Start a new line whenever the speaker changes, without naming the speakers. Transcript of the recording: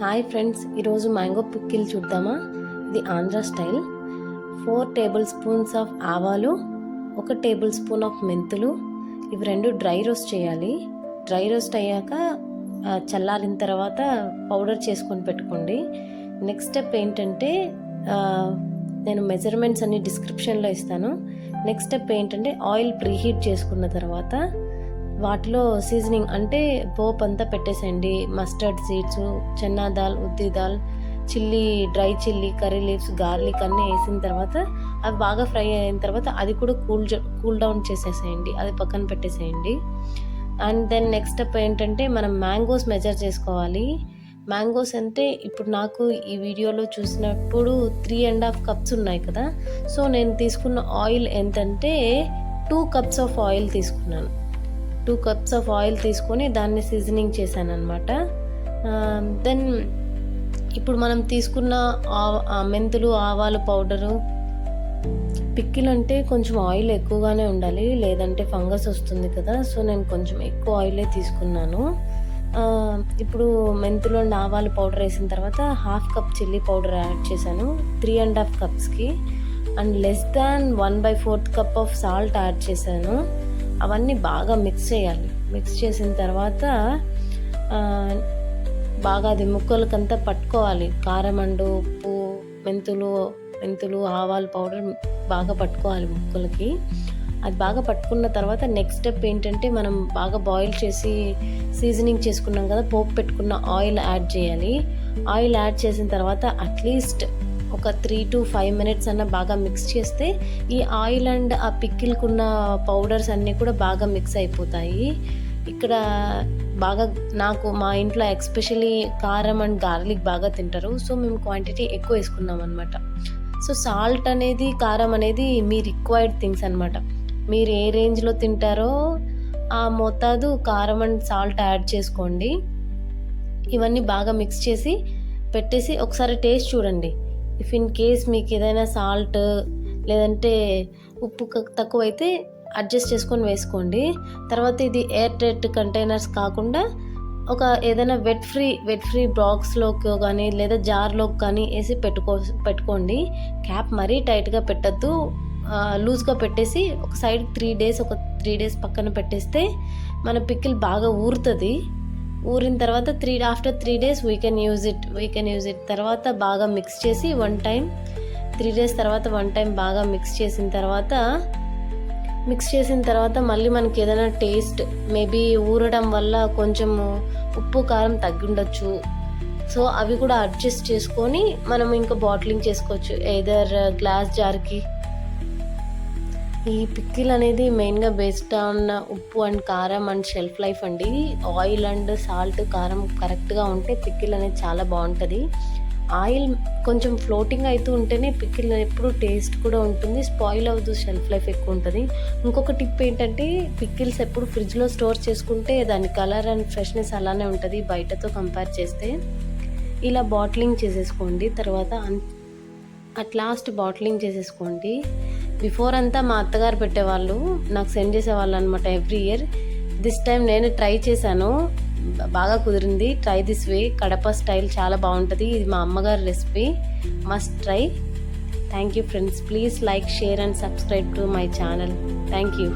Hi friends, ఈరోజు mango pickle చూద్దామా. ఇది Andhra style. 4 table spoons of ఆవాలు, 1 టేబుల్ స్పూన్ ఆఫ్ మెంతులు, ఇవి రెండు డ్రై రోస్ట్ చేయాలి. డ్రై రోస్ట్ అయ్యాక చల్లారిన తర్వాత పౌడర్ చేసుకొని పెట్టుకోండి. నెక్స్ట్ స్టెప్ ఏంటంటే నేను మెజర్మెంట్స్ అన్ని డిస్క్రిప్షన్లో ఇస్తాను. నెక్స్ట్ స్టెప్ ఏంటంటే ఆయిల్ ప్రీహీట్ చేసుకున్న తర్వాత వాటిలో సీజనింగ్ అంటే పోప్ అంతా పెట్టేసేయండి. Mustard seeds, chana dal, uddi dal, chilli, dry chilli, curry leaves, garlic అన్నీ వేసిన తర్వాత అవి బాగా ఫ్రై అయిన తర్వాత అది కూడా కూల్ డౌన్ చేసేసేయండి, అది పక్కన పెట్టేసేయండి. అండ్ దెన్ నెక్స్ట్ స్టెప్ ఏంటంటే మనం మ్యాంగోస్ మెజర్ చేసుకోవాలి. మ్యాంగోస్ అంటే ఇప్పుడు నాకు ఈ వీడియోలో చూసినప్పుడు 3.5 కప్స్ ఉన్నాయి కదా. సో నేను తీసుకున్న ఆయిల్ ఎంతంటే 2 కప్స్ ఆఫ్ ఆయిల్ తీసుకున్నాను. 2 కప్స్ ఆఫ్ ఆయిల్ తీసుకొని దాన్ని సీజనింగ్ చేశాను అనమాట. దెన్ ఇప్పుడు మనం తీసుకున్న మెంతులు, ఆవాలు పౌడరు. పిక్కిల్ అంటే కొంచెం ఆయిల్ ఎక్కువగానే ఉండాలి, లేదంటే ఫంగస్ వస్తుంది కదా. సో నేను కొంచెం ఎక్కువ ఆయిలే తీసుకున్నాను. ఇప్పుడు మెంతులు అండ్ ఆవాలు పౌడర్ వేసిన తర్వాత 1/2 కప్ చిల్లీ పౌడర్ యాడ్ చేశాను 3.5 కప్స్కి. And less than 1/4 cup of salt add చేశాను. అవన్నీ బాగా మిక్స్ చేయాలి. మిక్స్ చేసిన తర్వాత బాగా అది ముక్కలకంతా పట్టుకోవాలి. కారం అండ్ ఉప్పు, మెంతులు ఆవాల పౌడర్ బాగా పట్టుకోవాలి ముక్కలకి. అది బాగా పట్టుకున్న తర్వాత నెక్స్ట్ స్టెప్ ఏంటంటే మనం బాగా బాయిల్ చేసి సీజనింగ్ చేసుకున్నాం కదా, పోపు పెట్టుకున్న ఆయిల్ యాడ్ చేయాలి. ఆయిల్ యాడ్ చేసిన తర్వాత అట్లీస్ట్ ఒక 3 to 5 minutes అన్న బాగా మిక్స్ చేస్తే ఈ ఆయిల్ అండ్ ఆ పిక్కిల్కున్న పౌడర్స్ అన్నీ కూడా బాగా మిక్స్ అయిపోతాయి. ఇక్కడ బాగా నాకు మా ఇంట్లో ఎస్పెషలీ కారం అండ్ గార్లిక్ బాగా తింటారు. సో మేము క్వాంటిటీ ఎక్కువ వేసుకున్నాం అనమాట. సో సాల్ట్ అనేది, కారం అనేది మీ రిక్వైర్డ్ థింగ్స్ అనమాట. మీరు ఏ రేంజ్లో తింటారో ఆ మోతాదు కారం అండ్ సాల్ట్ యాడ్ చేసుకోండి. ఇవన్నీ బాగా మిక్స్ చేసి పెట్టేసి ఒకసారి టేస్ట్ చూడండి. ఇఫ్ ఇన్ కేస్ మీకు ఏదైనా సాల్ట్ లేదంటే ఉప్పు తక్కువైతే అడ్జస్ట్ చేసుకొని వేసుకోండి. తర్వాత ఇది ఎయిర్ టైట్ కంటైనర్స్ కాకుండా ఒక ఏదైనా వెట్ ఫ్రీ బాక్స్లోకి కానీ లేదా జార్లోకి కానీ వేసి పెట్టుకోండి. క్యాప్ మరీ టైట్గా పెట్టద్దు, లూజ్గా పెట్టేసి ఒక సైడ్ 3 days పక్కన పెట్టేస్తే మన పికిల్ బాగా ఊరుతుంది. ఊరిన తర్వాత after 3 days we can use it. తర్వాత బాగా మిక్స్ చేసి 3 days తర్వాత 1 time బాగా మిక్స్ చేసిన తర్వాత మళ్ళీ మనకి ఏదైనా టేస్ట్ మేబీ ఊరడం వల్ల కొంచెం ఉప్పు కారం తగ్గుండొచ్చు. సో అవి కూడా అడ్జస్ట్ చేసుకొని మనం ఇంకా బాటిలింగ్ చేసుకోవచ్చు ఎయిదర్ గ్లాస్ జార్కి. ఈ పిక్కిల్ అనేది మెయిన్గా బేస్డ్ ఆన్ ఉప్పు అండ్ కారం అండ్ షెల్ఫ్ లైఫ్ అండి. ఆయిల్ అండ్ సాల్ట్, కారం కరెక్ట్గా ఉంటే పిక్కిల్ అనేది చాలా బాగుంటుంది. ఆయిల్ కొంచెం ఫ్లోటింగ్ అవుతూ ఉంటేనే పిక్కిల్ ఎప్పుడు టేస్ట్ కూడా ఉంటుంది, స్పాయిల్ అవ్వదు, షెల్ఫ్ లైఫ్ ఎక్కువ ఉంటుంది. ఇంకొక టిప్ ఏంటంటే పిక్కిల్స్ ఎప్పుడు ఫ్రిడ్జ్లో స్టోర్ చేసుకుంటే దాని కలర్ అండ్ ఫ్రెష్నెస్ అలానే ఉంటుంది బయటతో కంపేర్ చేస్తే. ఇలా బాటిలింగ్ చేసేసుకోండి. తర్వాత అట్ లాస్ట్ బాటిలింగ్ చేసేసుకోండి. బిఫోర్ అంతా మా అత్తగారు పెట్టేవాళ్ళు, నాకు సెండ్ చేసేవాళ్ళు అనమాట ఎవ్రీ ఇయర్. దిస్ టైం నేను ట్రై చేశాను, బాగా కుదిరింది. Try this way, Kadapa style చాలా బాగుంటుంది. ఇది మా అమ్మగారి recipe, must try. Thank you friends. Please like, share and subscribe to my channel. Thank you.